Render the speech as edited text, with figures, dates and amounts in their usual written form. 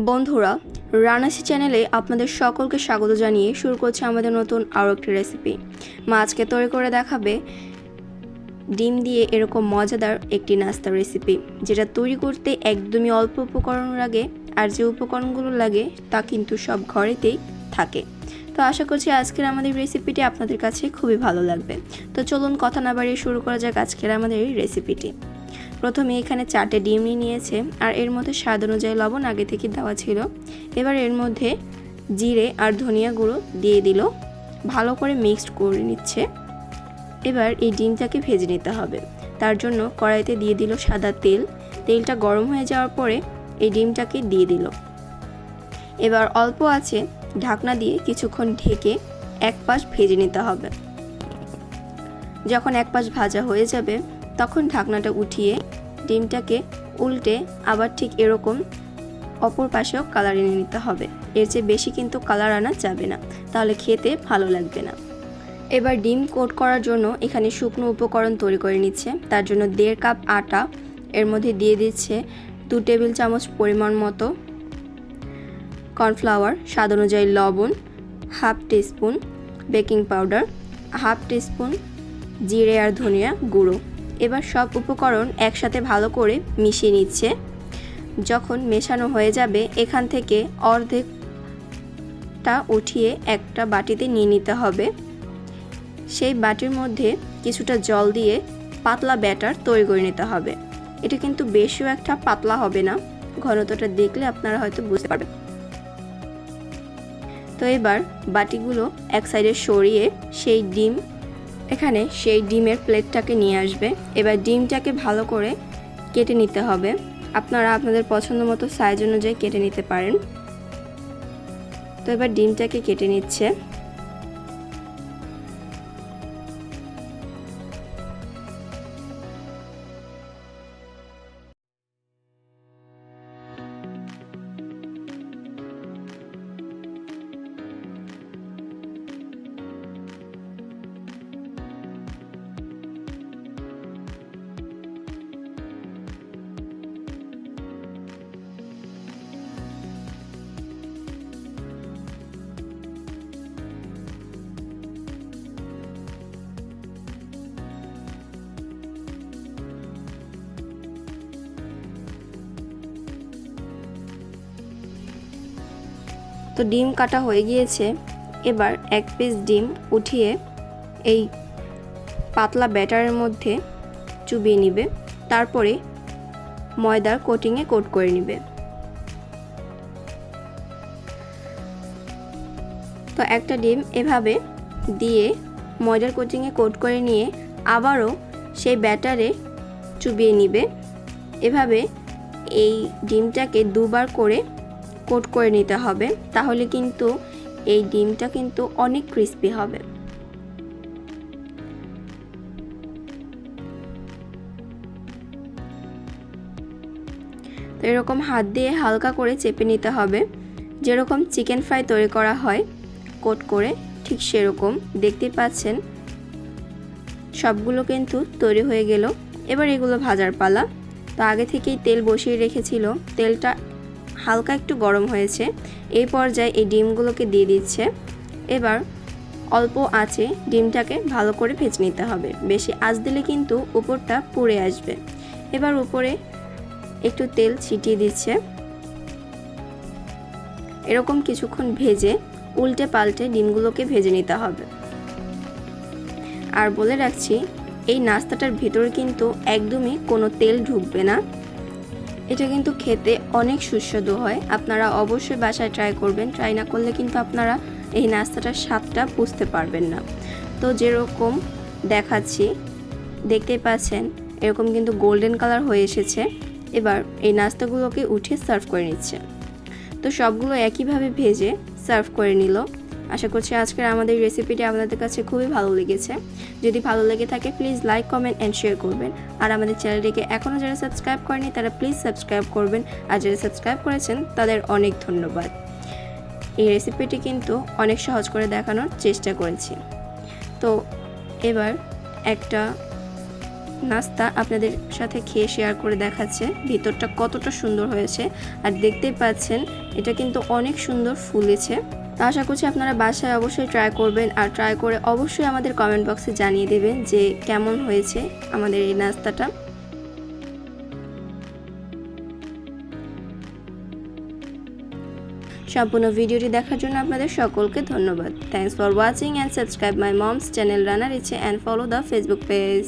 বন্ধুরা, রানাসি চ্যানেলে আপনাদের সকলকে স্বাগত জানিয়ে শুরু করছে আমাদের নতুন আরও একটি রেসিপি। মা আজকে তৈরি করে দেখাবে ডিম দিয়ে এরকম মজাদার একটি নাস্তার রেসিপি, যেটা তৈরি করতে একদমই অল্প উপকরণ লাগে, আর যে উপকরণগুলো লাগে তা কিন্তু সব ঘরেতেই থাকে। তো আশা করছি আজকের আমাদের রেসিপিটি আপনাদের কাছে খুবই ভালো লাগবে। তো চলুন কথা না বাড়িয়ে শুরু করা যাক আজকের আমাদের এই রেসিপিটি। প্রথমে এখানে 4টে ডিম নিয়েছে, আর এর মধ্যে স্বাদ অনুযায়ী লবণ আগে থেকে দেওয়া ছিল। এবার এর মধ্যে জিরে আর ধনিয়া গুঁড়ো দিয়ে দিল, ভালো করে মিক্সড করে নিচ্ছে। এবার এই ডিমটাকে ভেজে নিতে হবে। তার জন্য কড়াইতে দিয়ে দিল সাদা তেল। তেলটা গরম হয়ে যাওয়ার পরে এই ডিমটাকে দিয়ে দিল। এবার অল্প আছে ঢাকনা দিয়ে কিছুক্ষণ ঢেকে এক পাশ ভেজে নিতে হবে। যখন এক পাশ ভাজা হয়ে যাবে তখন ঢাকনাটা উঠিয়ে ডিমটাকে উল্টে আবার ঠিক এরকম অপর পাশেও কালার এনে নিতে হবে। এর চেয়ে বেশি কিন্তু কালার আনা যাবে না, তাহলে খেতে ভালো লাগবে না। এবার ডিম কোট করার জন্য এখানে শুকনো উপকরণ তৈরি করে নিচ্ছে। তার জন্য 1.5 কাপ আটা, এর মধ্যে দিয়ে দিচ্ছে 2 টেবিল চামচ পরিমাণ মতো কর্নফ্লাওয়ার, স্বাদ অনুযায়ী লবণ, half teaspoon baking powder, half teaspoon জিরে আর ধনিয়া গুঁড়ো। এবার সব উপকরণ একসাথে ভালো করে মিশিয়ে নিচ্ছে। যখন মেশানো হয়ে যাবে এখান থেকে অর্ধেকটা উঠিয়ে একটা বাটিতে নিয়ে নিতে হবে। সেই বাটির মধ্যে কিছুটা জল দিয়ে পাতলা ব্যাটার তৈরি করে নিতে হবে। এটা কিন্তু বেশিও একটা পাতলা হবে না, ঘনত্বটা দেখলে আপনারা হয়তো বুঝতে পারবেন। তো এবার বাটিগুলো এক সাইডে সরিয়ে সেই ডিমের প্লেটটাকে নিয়ে আসবে। এবার ডিমটাকে ভালো করে কেটে নিতে হবে। আপনারা আপনাদের পছন্দ মতো সাইজ অনুযায়ী কেটে নিতে পারেন। তো এবার ডিমটাকে কেটে নিচ্ছে। তো ডিম কাটা হয়ে গিয়েছে। এবার এক পিস ডিম উঠিয়ে এই পাতলা ব্যাটারের মধ্যে চুবিয়ে নিবে, তারপরে ময়দার কোটিংয়ে কোট করে নিবে। তো একটা ডিম এভাবে দিয়ে ময়দার কোটিংয়ে কোট করে নিয়ে আবারও সেই ব্যাটারে চুবিয়ে নিবে। এভাবে এই ডিমটাকে দুবার করে কোট করে নিতে হবে, তাহলে কিন্তু এই ডিমটা কিন্তু অনেক ক্রিস্পি হবে। তো এরকম হাত দিয়ে হালকা করে চেপে নিতে হবে, যেরকম চিকেন ফ্রাই তৈরি করা হয় কোট করে, ঠিক সেরকম। দেখতেই পাচ্ছেন সবগুলো কিন্তু তৈরি হয়ে গেল। এবার এগুলো ভাজার পালা। তো আগে থেকেই তেল বসিয়ে রেখেছিল, তেলটা হালকা একটু গরম হয়েছে। এই পর্যায়ে এই ডিমগুলোকে দিয়ে দিচ্ছে। এবার অল্প আঁচে ডিমটাকে ভালো করে ভেজে নিতে হবে, বেশি আঁচ দিলে কিন্তু উপরটা পুড়ে আসবে। এবার উপরে একটু তেল ছিটিয়ে দিচ্ছে। এরকম কিছুক্ষণ ভেজে উল্টে পাল্টে ডিমগুলোকে ভেজে নিতে হবে। আর বলে রাখছি, এই নাস্তাটার ভিতরে কিন্তু একদমই কোনো তেল ঢুকবে না। এটা কিন্তু খেতে অনেক সুস্বাদু হয়। আপনারা অবশ্যই বাসায় ট্রাই করবেন। ট্রাই না করলে কিন্তু আপনারা এই নাস্তাটার স্বাদটা বুঝতে পারবেন না। তো যেরকম দেখাচ্ছি দেখতেই পাচ্ছেন এরকম কিন্তু গোল্ডেন কালার হয়ে এসেছে। এবার এই নাস্তাগুলোকে উঠিয়ে সার্ভ করে নিচ্ছে। তো সবগুলো একইভাবে ভেজে সার্ভ করে নিল। আশা করছি আজকের আমাদের রেসিপিটি আপনাদের কাছে খুবই ভালো লেগেছে। যদি ভালো লেগে থাকে please like, comment and share করবেন। আর আমাদের চ্যানেলটিকে এখনও যারা সাবস্ক্রাইব করেনি তারা প্লিজ সাবস্ক্রাইব করবেন, আর যারা সাবস্ক্রাইব করেছেন তাদের অনেক ধন্যবাদ। এই রেসিপিটি কিন্তু অনেক সহজ করে দেখানোর চেষ্টা করেছি। তো এবার একটা নাস্তা আপনাদের সাথে খেয়ে শেয়ার করে দেখাচ্ছে ভিতরটা কতটা সুন্দর হয়েছে। আর দেখতেই পাচ্ছেন এটা কিন্তু অনেক সুন্দর ফুলেছে। তো আশা করছি আপনারা বাসায় অবশ্যই ট্রাই করবেন, আর ট্রাই করে অবশ্যই আমাদের কমেন্ট বক্সে জানিয়ে দেবেন যে কেমন হয়েছে আমাদের এই নাস্তাটা। সম্পূর্ণ ভিডিওটি দেখার জন্য আপনাদের সকলকে ধন্যবাদ। Thanks for watching and subscribe my moms channel রান্নার ইচ্ছে and follow the Facebook page.